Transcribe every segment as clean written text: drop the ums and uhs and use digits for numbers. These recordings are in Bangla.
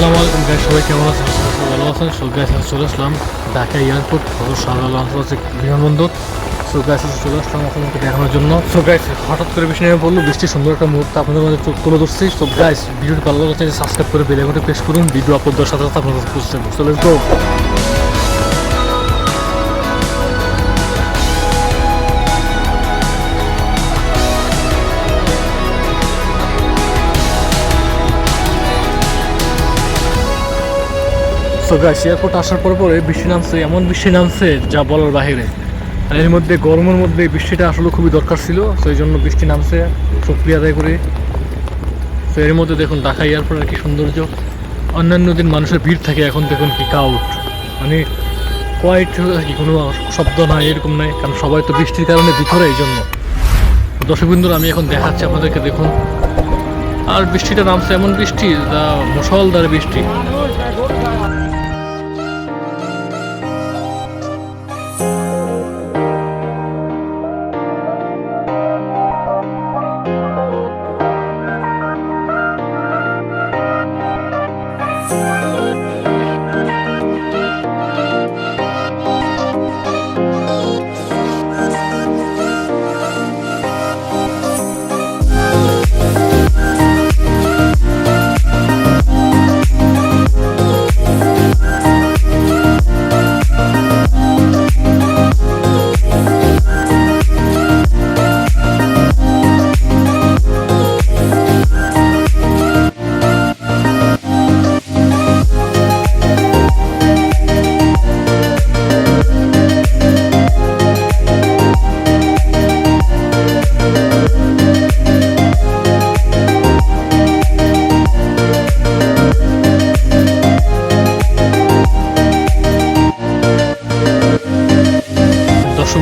আসসালামু আলাইকুম গাইস, সবাই কেমন আছেন? ভালো আছেন? সো গাইস চলে আসলাম ঢাকা এয়ারপোর্ট শাহজালাল আন্তর্জাতিক বিমানবন্দর। সো গাইস চলে আসলাম আপনাদেরকে দেখানোর জন্য। সো গাইস হঠাৎ করে বৃষ্টি নেমে পড়লো, বৃষ্টির সুন্দর একটা মুহূর্ত আপনাদের মাঝে তুলে ধরছি। সো গাইস ভিডিওটি ভালো লাগলে সাবস্ক্রাইব করে বেল আইকনটি প্রেস করুন। ভিডিও আপলোড দেওয়ার সাথে সাথে আপনাদের বুঝতে হবে। So let's go. So guys airport আসার পরে বৃষ্টি নামছে, এমন বৃষ্টি নামছে যা বলার বাহিরে। আর এর মধ্যে গরমের মধ্যে বৃষ্টিটা আসলে খুবই দরকার ছিল, তো এই জন্য বৃষ্টি নামছে, শুকরিয়া আদায় করে। তো এর মধ্যে দেখুন ঢাকা এয়ারপোর্টের কি সৌন্দর্য। অন্যান্য দিন মানুষের ভিড় থাকে, এখন দেখুন কি কাউট, মানে কোয়াইট কি কোনো শব্দ নাই, এরকম নাই, কারণ সবাই তো বৃষ্টির কারণে ভিতরে। এই জন্য দর্শকবৃন্দরা আমি এখন দেখাচ্ছি আপনাদেরকে, দেখুন। আর বৃষ্টিটা নামছে, এমন বৃষ্টি যা মুষলধারে বৃষ্টি।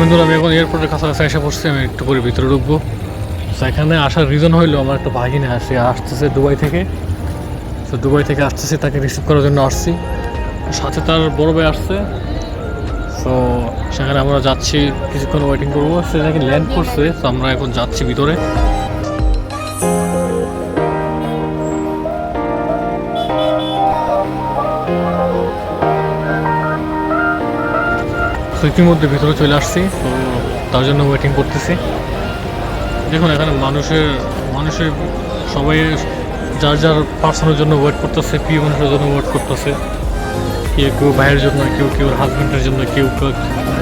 বন্ধুরা আমি এখন এয়ারপোর্টের কাছাকাছি এসে পড়ছি, আমি একটু করে ভিতরে ঢুকবো। এখানে আসার রিজন হইলো আমার একটা ভাগিনা আসতেছে দুবাই থেকে। তো দুবাই থেকে আসতেছে, তাকে রিসিভ করার জন্য আসছি, সাথে তার বড় ভাই আসছে। তো সেখানে আমরা যাচ্ছি, কিছুক্ষণ ওয়েটিং করবো। সে নাকি ল্যান্ড করছে, তো আমরা এখন যাচ্ছি ভিতরে। তো ইতিমধ্যে ভিতরে চলে আসছি, তো তার জন্য ওয়েটিং করতেছি। দেখুন এখানে মানুষের সবাই যার যার পার্সনের জন্য ওয়েট করতেছে, প্রিয় মানুষের জন্য ওয়েট করতেছে। কেউ ভাইয়ের জন্য, কেউ হাজব্যান্ডের জন্য, কেউ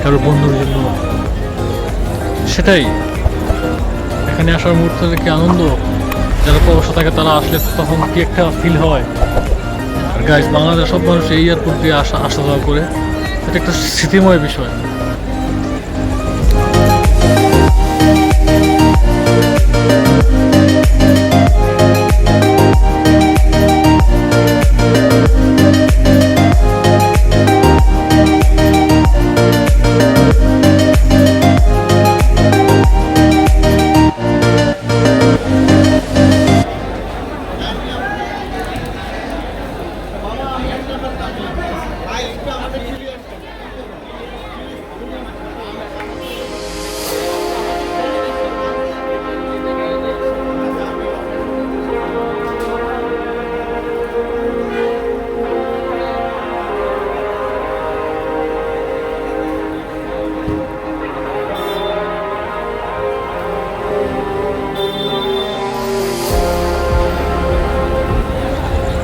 কারোর বন্ধুর জন্য। সেটাই এখানে আসার মুহূর্তে কি আনন্দ, যারা প্রবাসে থাকে তারা আসলে তখন কি একটা ফিল হয়। আর গাইস বাংলাদেশ সব মানুষ এই এয়ারপোর্ট দিয়ে আসা যাওয়া করে, এটা একটা স্মৃতিময় বিষয়।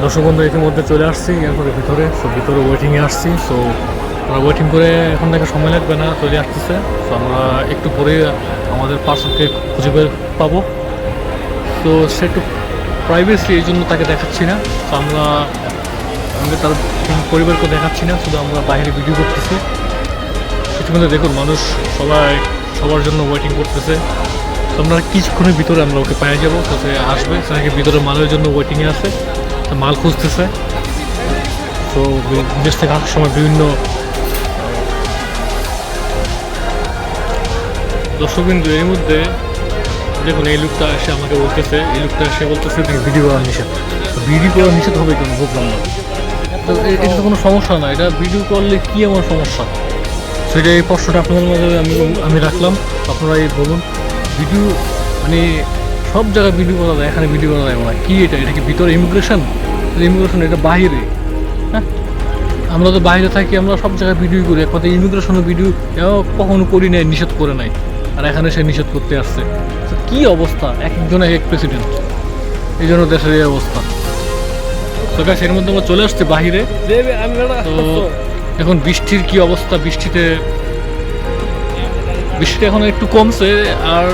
দর্শক বন্ধু ইতিমধ্যে চলে আসছি এরপরে ভিতরে। সো ভিতরে ওয়েটিংয়ে আসছি। সো আমরা ওয়েটিং করে এখন থেকে সময় লাগবে না, চলে আসতেছে। সো আমরা একটু পরে আমাদের পার্সনকে খুঁজে বের পাবো। তো সে একটু প্রাইভেসি, এই জন্য তাকে দেখাচ্ছি না। তো আমাদের তার পরিবারকে দেখাচ্ছি না, শুধু আমরা বাইরে ভিডিও করতেছি। ইতিমধ্যে দেখুন মানুষ সবার জন্য ওয়েটিং করতেছে। তো আমরা কিছুক্ষণের ভিতরে আমরা ওকে পেয়ে যাবো। তো সে আসবে, সে নাকি ভিতরে মালের জন্য ওয়েটিংয়ে আছে, মাল খুঁজতেছে। তো বিদেশ থেকে আসার সময় বিভিন্ন দর্শকবিন্দু এর মধ্যে দেখুন এই লোকটা এসে আমাকে বলতেছে, ভিডিও করা নিষেধ। ভিডিও করা নিষেধ হবে কেন বুঝলাম না। তো এটা তো কোনো সমস্যা না, এটা ভিডিও করলে কি আমার সমস্যা, সেটা এই প্রশ্নটা আপনাদের মাঝে আমি রাখলাম। আপনারা এই বলুন, ভিডিও মানে সব জায়গায় ভিডিও করা যায়, এখানে ভিডিও করা যায় না, কি এটা কি ভিতরে ইমিগ্রেশন? ইমিগ্রেশন এটা বাহিরে। হ্যাঁ, আমরা তো বাইরে থাকি, আমরা সব জায়গায় ভিডিও করি, এক কথা ইমিগ্রেশনের ভিডিও কখনো করি নাই, নিষেধ করে নাই, আর এখানে সে নিষেধ করতে আসছে। তো কী অবস্থা, এক একজনে এক প্রেসিডেন্ট, এই জন্য দেশের এই অবস্থা। তো গাছ এর মধ্যে আমরা চলে আসছি বাহিরে। তো এখন বৃষ্টির কি অবস্থা, বৃষ্টিতে এখন একটু কমছে, আর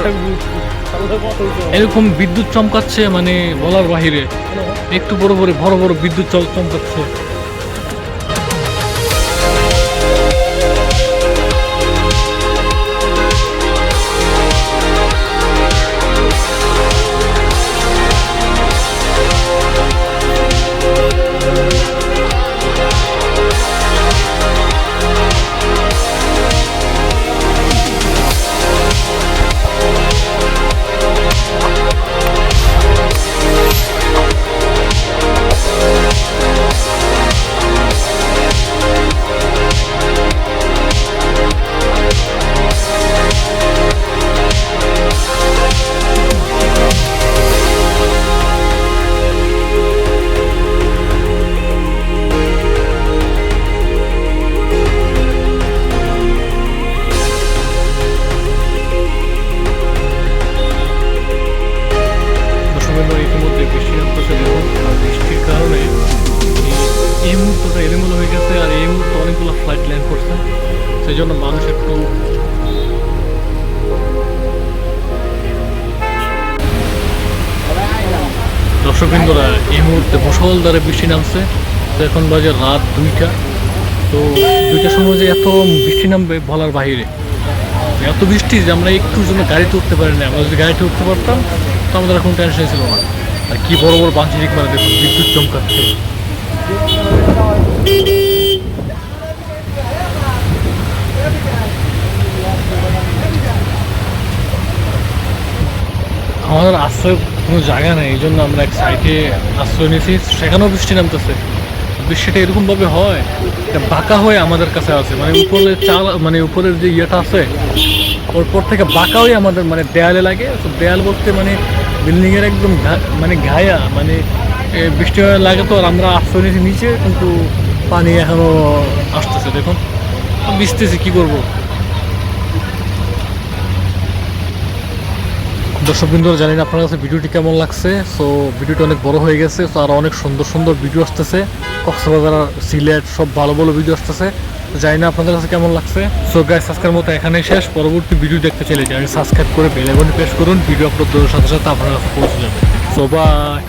এরকম বিদ্যুৎ চমকাচ্ছে মানে বলার বাহিরে, একটু বড় বড় বিদ্যুৎ চমকাচ্ছে। ইতিমধ্যে বৃষ্টি নামতেছে দেখুন, আর বৃষ্টির কারণে এই মুহূর্তটা এলোমেলো হয়ে গেছে, আর এই মুহূর্তে অনেকগুলো ফ্লাইট ল্যান্ড করছে, সেই জন্য মানুষ একটু দর্শকবৃন্দরা এই মুহূর্তে মুষলধারে বৃষ্টি নামছে। তো এখন বাজে রাত 2টা। তো 2টার সময় যে এত বৃষ্টি নামবে বলার বাহিরে, এত বৃষ্টি যে আমরা একটুর জন্য গাড়িতে উঠতে পারি না। আমরা যদি গাড়িতে উঠতে পারতাম তো আমাদের কোনো টেনশন ছিল না। আর কি বড় বড় বাঁশঝিরিক মানে দেখুন, বিদ্যুৎ চমকাচ্ছে। আমাদের আশ্রয় কোনো জায়গা নেই, এই জন্য আমরা এক সাইডে আশ্রয় নিয়েছি, সেখানেও বৃষ্টি নামতেছে। বৃষ্টিটা এরকমভাবে হয়, এটা বাঁকা হয়ে আমাদের কাছে আছে, মানে উপরে চাল, মানে উপরের যে ইয়েটা আছে ওরপর থেকে বাঁকা হয়ে আমাদের মানে দেয়ালে লাগে। তো দেয়াল বলতে মানে বিল্ডিংয়ের একদম মানে ঘায়া, মানে বৃষ্টি লাগে। তো আর আমরা আশ্রয় নিয়েছি নিচে, কিন্তু পানি এখনও আসতেছে দেখুন, ভিজতেছি, কী করবো। দর্শকবৃন্দরা, জানি না আপনার কাছে ভিডিওটি কেমন লাগছে। সো ভিডিওটি অনেক বড় হয়ে গেছে, তো আরও অনেক সুন্দর সুন্দর ভিডিও আসতেছে, কক্সবাজার, সিলেট সব ভালো ভালো ভিডিও আসতেছে। তো জানি না আপনাদের কাছে কেমন লাগছে। সো গাইস, আজকের মতো এখানেই শেষ। পরবর্তী ভিডিও দেখতে চাইলে চ্যানেল সাবস্ক্রাইব করে বেল আইকনে প্রেস করুন, ভিডিও আপলোড করার সাথে সাথে আপনার কাছে পৌঁছে যাবে। So by.